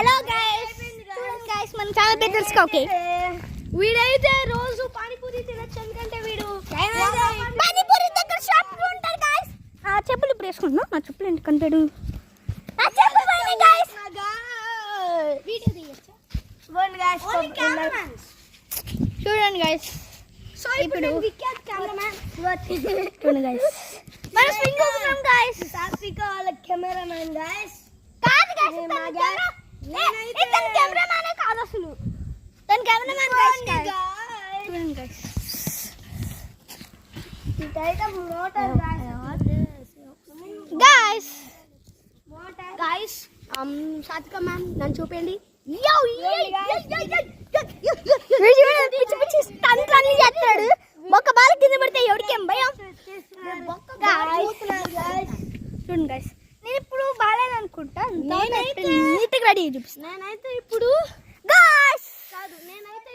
Hello guys, చూడండి guys, మన channel పేరు తెలుసుకో. ఓకే, వీడైతే రోజు పానీపూరి తినచ్చు, ఎందుకంటే వీడు పానీపూరి దగ్గర షాప్ ఉంటాడు గైస్. ఆ చెప్పులు ఇప్పుడు వేసుకుంటున్నా, నా చెప్పులు ఎందుకు కనిపెడు చూడండి గైస్. సో ఇప్పుడు చూడండి గైస్, మన స్వింగ్ అవుతున్నాం గైస్. సాత్విక వాళ్ళ కెమెరామెన్ గైస్. కాదు గైస్, ఇతను కెమెరామెన్ కాదు అసలు, తన కెమెరామెన్ గైస్. చూడండి గైస్, ఇదైతే మోటార్ గైస్. గైస్ సాత్విక మ్యామ్ నన్ను చూపండి. చేస్తాడు ఒక్క బాల కింద పడితే ఎవరికేం భయం. చూడండి గైస్, నేను ఇప్పుడు బాగాలేదు అనుకుంటా, నీట్గా రెడీ చూపిస్తాను. నేనైతే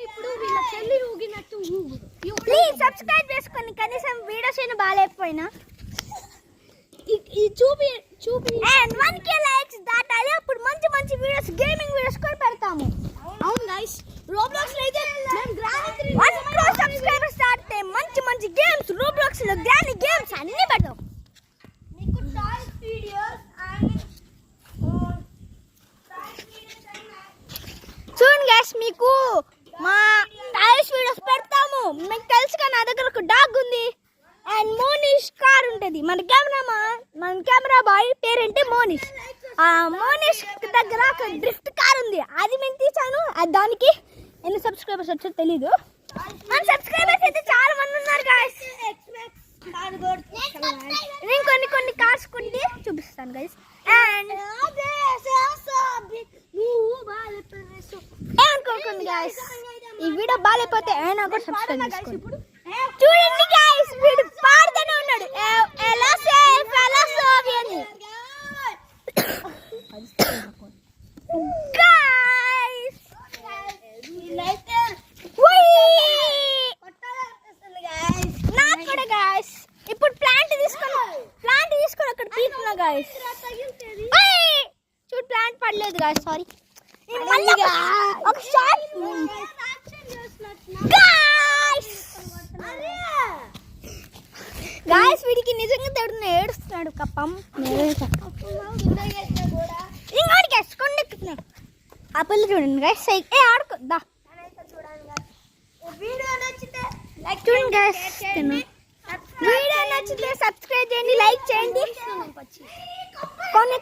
ఇప్పుడు వీళ్ళ చెల్లి ఊగినట్టు ప్లీజ్ సబ్స్క్రైబ్ చేసుకోండి. కనీసం వీడియోస్ అయినా బాగాలేకపోయినా చూపి అండ్ 1K లైక్స్ దాటాలి, అప్పుడు మంచి మంచి వీడియోస్, గేమింగ్ వీడియోస్ కూడా పెడతాము. అవును గైస్, రోబ్లాక్స్ లో అయితే మేము గ్రాండ్ 1 crore సబ్స్క్రైబర్స్ దాటితే మంచి మంచి గేమ్స్, రోబ్లాక్స్ లో గ్రాండ్ గేమ్స్ అన్ని పెడతాం. మీకు టాయ్స్ వీడియోస్ అండ్ చూడండి గైస్, మీకు మా టాయ్స్ వీడియోస్ పెడతాము. మీకు తెలుసుగా, నా దగ్గర ఒక డాగ్ ఉంది అండ్ మోనిష్ కార్ ఉంటుంది. మన కెమెరా బాయ్ పేరేంటి మోనిష్. ఆ మోనిష్ దగ్గర ఒక డ్రిఫ్ట్ కార్ ఉంది, అది మేము తీసాను. దానికి ఎన్ని సబ్స్క్రైబర్స్ వచ్చో తెలీదు. మన సబ్స్క్రైబర్స్ అయితే చాలా మంది ఉన్నారు గాయస్. నేను కొన్ని కార్స్ కొంటే చూపిస్తాను గైస్. అండ్ ఏమనుకోకండి గాయస్, ఈ వీడియో బాగాలేకపోతే అయినా కూడా సబ్స్క్రైబ్ చేసుకోండి. చూడండి గైస్, వీడు పాడుతూనే ఉన్నాడు ఎలా సేఫ్ ఎలా సోవి అని. గైస్ నాకు కూడా గైస్ ఇప్పుడు ప్లాంట్ తీసుకొని అక్కడ పీకున్నా గైస్. చూడు ప్లాంట్ పడలేదు గైస్, సారీ. ఒక షాట్ గాయస్, వీడికి నిజంగా తడున్న ఏడుస్తున్నాడు కప్పం. ఇంకోటి గైస్ కొండెక్కుతున్నాడు. ఆ పిల్ల చూడండి గైస్, ఆడుకోద్దా. చూడండి గైస్, వీడియో నచ్చితే సబ్స్క్రైబ్ చేయండి, లైక్ చేయండి,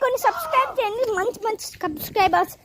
కొన్ని సబ్స్క్రైబ్ చేయండి. మంచి సబ్స్క్రైబర్స్